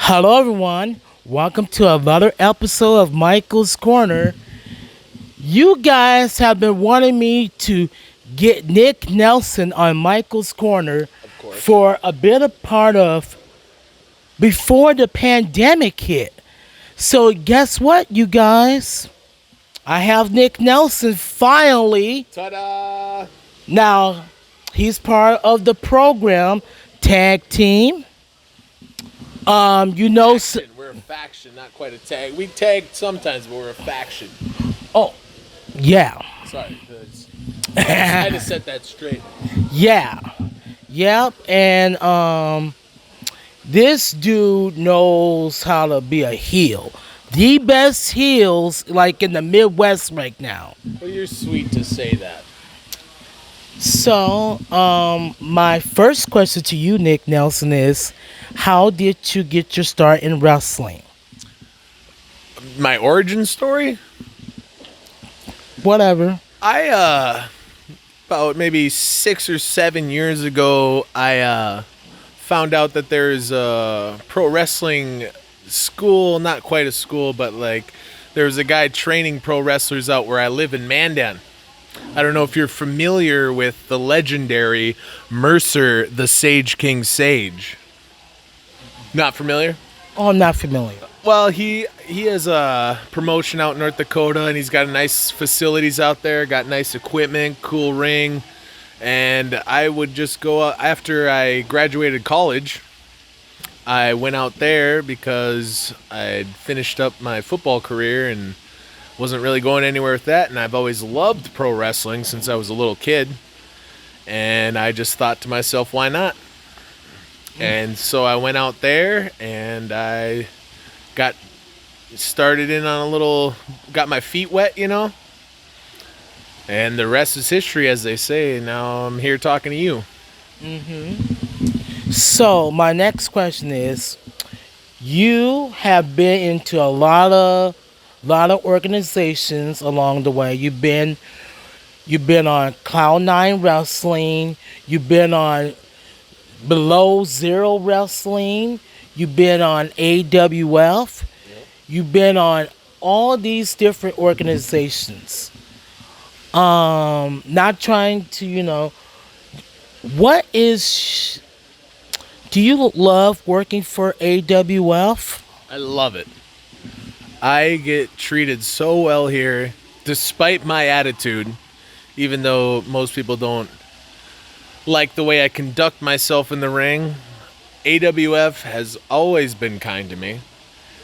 Hello, everyone. Welcome to another episode of Michael's Corner. You guys have been wanting me to get Nick Nelson on Michael's Corner Of course. for a bit of part of before the pandemic hit. So, guess what, you guys? I have Nick Nelson finally. Ta-da! Now, he's part of the program Tag Team. You know, Faction. We're a faction, not quite a tag. We tag sometimes, but we're a faction. oh, yeah. Sorry. I had to set that straight. Yeah. Yep. And this dude knows how to be a heel. The best heels like in the Midwest right now. Well, you're sweet to say that. So, my first question to you, Nick Nelson, is how did you get your start in wrestling? My origin story? Whatever. About maybe 6 or 7 years ago, I found out that there's a pro wrestling school, not quite a school, but like there's a guy training pro wrestlers out where I live in Mandan. I don't know if you're familiar with the legendary Mercer, the Sage King Sage. Not familiar? Oh, I'm not familiar. Well, he has a promotion out in North Dakota, and he's got nice facilities out there, got nice equipment, cool ring, and I would just go out after I graduated college. I went out there because I'd finished up my football career and wasn't really going anywhere with that, and I've always loved pro wrestling since I was a little kid, and I just thought to myself, why not? And so I went out there and I got started in on got my feet wet, and the rest is history, as they say. Now I'm here talking to you. So, my next question is you have been into a lot of organizations along the way. You've been on Cloud9 Wrestling, you've been on Below Zero Wrestling, you've been on AWF, you've been on all these different organizations. Not trying to, what is do you love working for AWF? I love it. I get treated so well here, despite my attitude, even though most people don't like the way I conduct myself in the ring. AWF has always been kind to me.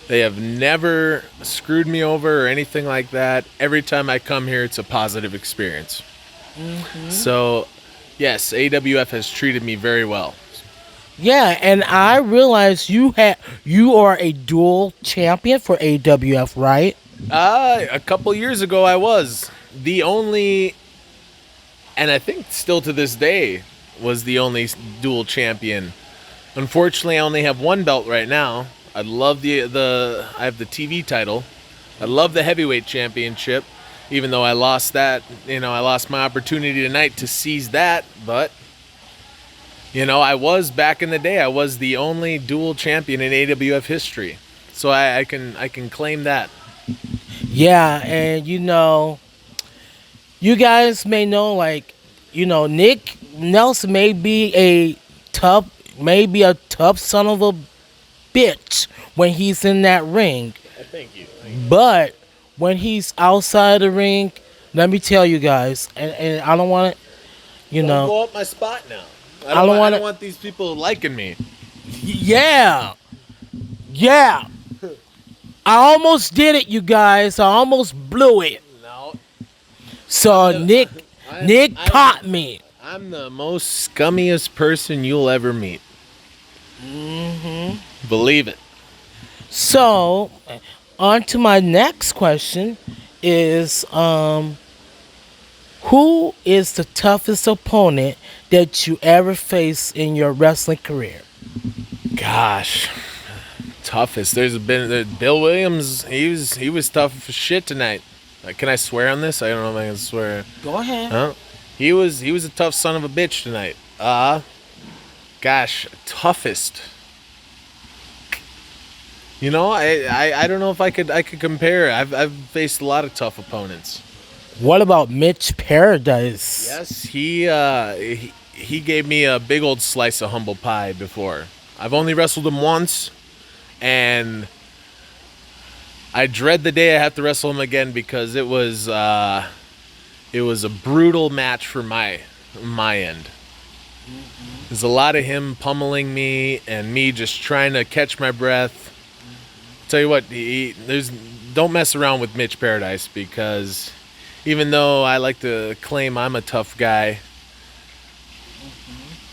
They have never screwed me over or anything like that. Every time I come here, it's a positive experience. So, yes, AWF has treated me very well. Yeah, and I realize you are a dual champion for AWF, right? A couple years ago, I was the only, and I think still to this day, was the only dual champion. Unfortunately, I only have one belt right now. I'd love I have the TV title. I love the heavyweight championship, even though I lost that. I lost my opportunity tonight to seize that, but I was back in the day. I was the only dual champion in AWF history, so I can claim that. Yeah, and you guys may know, like, Nick Nelson may be a tough son of a bitch when he's in that ring. Thank you. But when he's outside the ring, let me tell you guys, and I don't want to, Don't go up my spot now. I don't want these people liking me. yeah, yeah. I almost did it, you guys. I almost blew it. No. So Nick caught me. I'm the most scummiest person you'll ever meet. Believe it. So, on to my next question is, who is the toughest opponent that you ever faced in your wrestling career? Gosh, toughest. Bill Williams. He was tough as shit tonight. Can I swear on this? I don't know if I can swear. Go ahead. Huh? He was a tough son of a bitch tonight. Gosh, toughest. I don't know if I could compare. I've faced a lot of tough opponents. What about Mitch Paradise? Yes, he gave me a big old slice of humble pie before. I've only wrestled him once, and I dread the day I have to wrestle him again because it was a brutal match for my end. There's a lot of him pummeling me and me just trying to catch my breath. Tell you what, don't mess around with Mitch Paradise because even though I like to claim I'm a tough guy,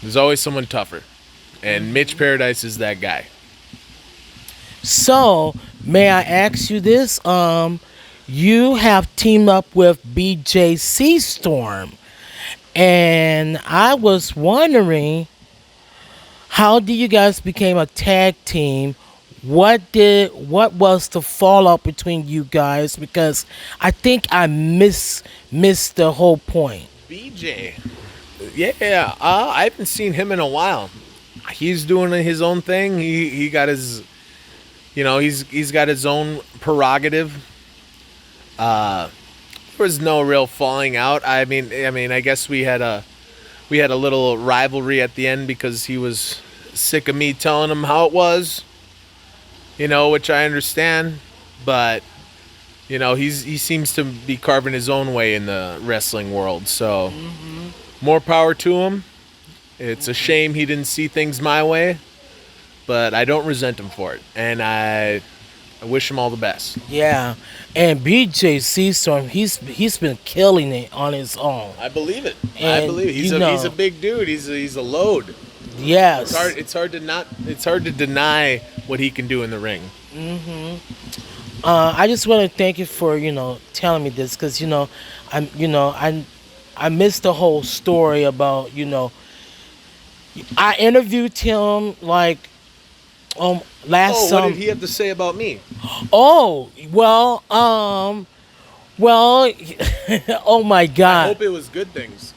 there's always someone tougher, and Mitch Paradise is that guy. So, may I ask you this? You have teamed up with BJC Storm, and I was wondering, how did you guys became a tag team? What was the fallout between you guys? Because I think I missed the whole point. BJ, yeah, I haven't seen him in a while. He's doing his own thing. He got his, he's got his own prerogative. There was no real falling out. I guess we had a little rivalry at the end because he was sick of me telling him how it was, which I understand. But he seems to be carving his own way in the wrestling world. So more power to him. It's a shame he didn't see things my way, but I don't resent him for it, and I wish him all the best. Yeah, and BJC Storm, he's been killing it on his own. I believe it. I And believe it. He's a big dude. He's a load. Yes. It's hard to deny what he can do in the ring. I just want to thank you for telling me this because I missed the whole story about I interviewed him like last Oh, what summer. did he have to say about me? Oh well oh my I God. hope it was good things.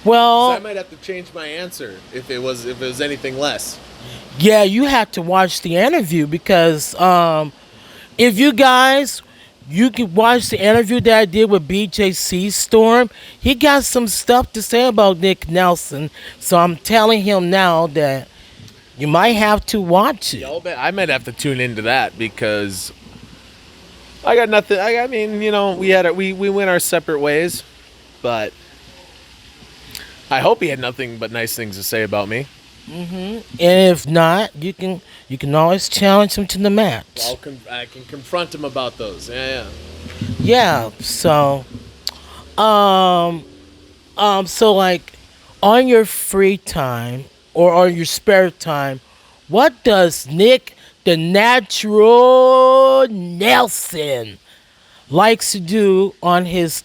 'Cause Well, I might have to change my answer if it was anything less. yeah, you had to watch the interview because if you can watch the interview that I did with BJC Storm. He got some stuff to say about Nick Nelson, so I'm telling him now that you might have to watch it. I might have to tune into that because I got nothing. I mean, we went our separate ways, but I hope he had nothing but nice things to say about me. And if not, you can always challenge him to the match. I can confront him about those. Yeah. Yeah. So, so like, on your free time or on your spare time, what does Nick the Natural Nelson likes to do on his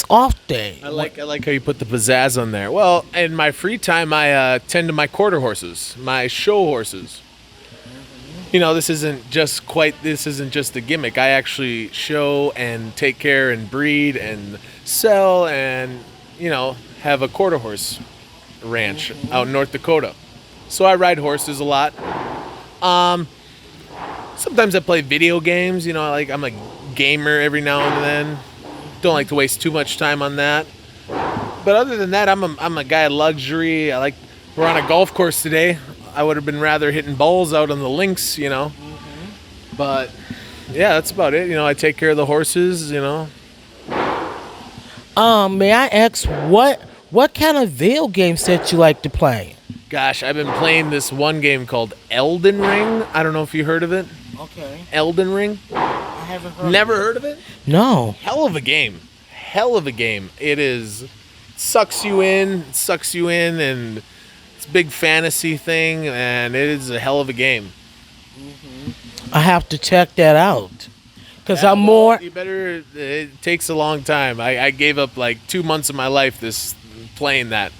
off day? I like how you put the pizzazz on there. Well, in my free time, I tend to my quarter horses, my show horses. This isn't just a gimmick. I actually show and take care and breed and sell and have a quarter horse ranch out in North Dakota. So I ride horses a lot. Sometimes I play video games. I'm a gamer every now and then. Don't like to waste too much time on that. But other than that, I'm a guy of luxury. We're on a golf course today. I would have been rather hitting balls out on the links, But yeah, that's about it. I take care of the horses, May I ask what kind of video games that you like to play? Gosh, I've been playing this one game called Elden Ring. I don't know if you heard of it. Okay. Elden Ring? I haven't heard. Never heard of it? No. Hell of a game. Hell of a game. It is. Sucks you in, and it's a big fantasy thing, and it is a hell of a game. I have to check that out. Because Yeah, I'm well, more. You better. It takes a long time. I gave up like 2 months of my life playing that,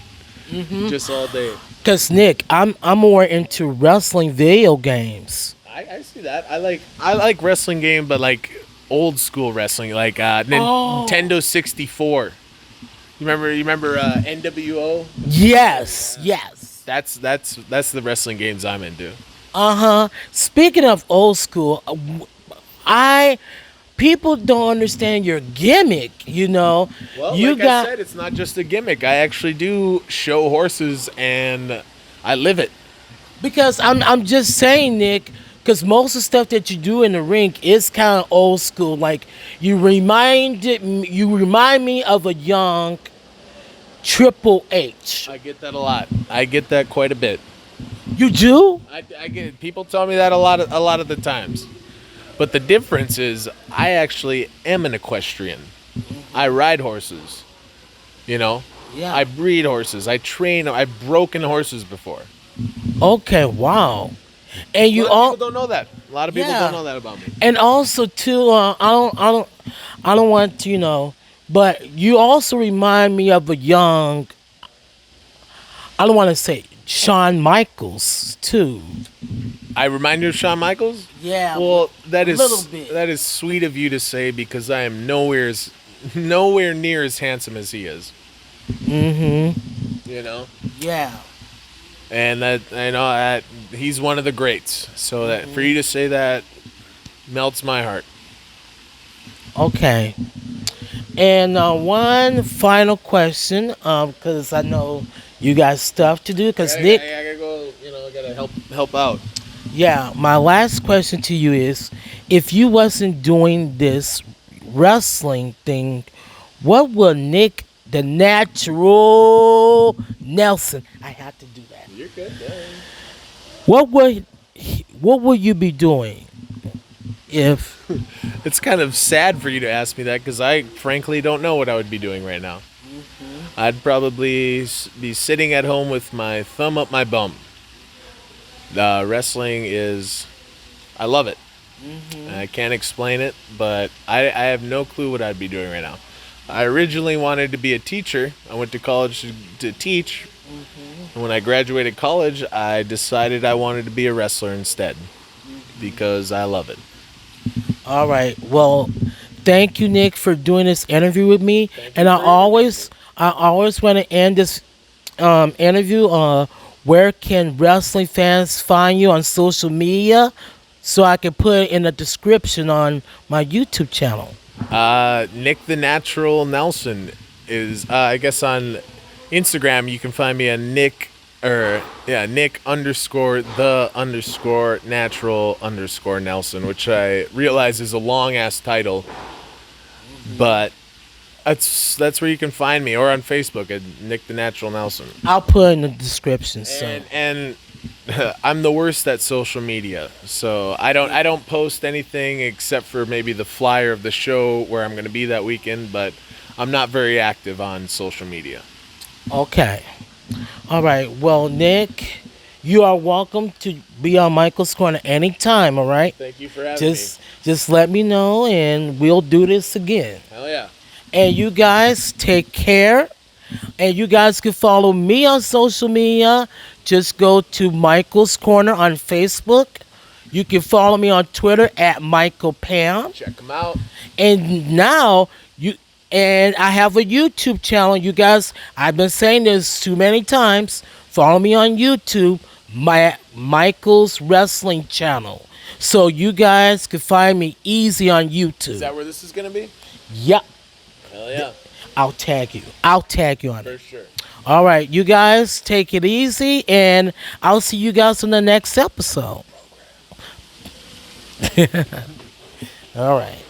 just all day. Because Nick, I'm more into wrestling video games. I see that. I like wrestling game, but like old school wrestling, like Nintendo 64. You remember NWO? Yes, yes. That's the wrestling games I'm into. Speaking of old school, I people don't understand your gimmick. Well, You like I got said, it's not just a gimmick. I actually do show horses, and I live it. because I'm just saying, Nick. Because most of the stuff that you do in the rink is kind of old school. Like you remind me of a young Triple H. I get that a lot. I get that quite a bit. You do? I get people tell me that a lot of the times. But the difference is, I actually am an equestrian. I ride horses. You know, Yeah. I breed horses. I train. I've broken horses before. Okay. Wow. And A you lot of all. people don't know that. A lot of people Yeah. don't know that about me. And also too, I don't want to, but you also remind me of a young. I don't want to say Shawn Michaels too. I remind you of Shawn Michaels. Yeah, Well, that a is little bit. that is sweet of you to say, because I am nowhere near as handsome as he is. You know, Yeah. and that I know that he's one of the greats. So that for you to say that melts my heart. Okay. And one final question, because I know you got stuff to do. Because Nick, I gotta go. I gotta help out. yeah, my last question to you is, if you wasn't doing this wrestling thing, what would Nick the Natural Nelson? I have to do that. You're good. Yeah. What would you be doing if? It's kind of sad for you to ask me that, because I frankly don't know what I would be doing right now. I'd probably be sitting at home with my thumb up my bum. Wrestling is, I love it. I can't explain it, but I have no clue what I'd be doing right now. I originally wanted to be a teacher. I went to college to teach. And when I graduated college, I decided I wanted to be a wrestler instead, because I love it. All right. Well, thank you, Nick, for doing this interview with me. Thank And you for interviewing me. I always want to end this interview. Where can wrestling fans find you on social media, so I can put it in the description on my YouTube channel? Nick the Natural Nelson is, I guess, on Instagram. You can find me at Nick underscore the underscore natural underscore Nelson, which I realize is a long ass title, but that's where you can find me, or on Facebook at Nick the Natural Nelson. I'll put it in the description. So And I'm the worst at social media, so I don't post anything except for maybe the flyer of the show where I'm going to be that weekend, but I'm not very active on social media. okay. All right. Well, Nick, you are welcome to be on Michael's Corner anytime. All right. Thank you for having Just let me know, and we'll do this again. me. Hell yeah. And you guys take care. And you guys can follow me on social media. Just go to Michael's Corner on Facebook. You can follow me on Twitter at Michael Pam. Check them out. And now and I have a YouTube channel. You guys, I've been saying this too many times. Follow me on YouTube, my Michael's Wrestling channel. So you guys can find me easy on YouTube. Is that where this is going to be? Yep. Hell yeah. I'll tag you. I'll tag you on For it. sure. All right, you guys take it easy, and I'll see you guys in the next episode. All right.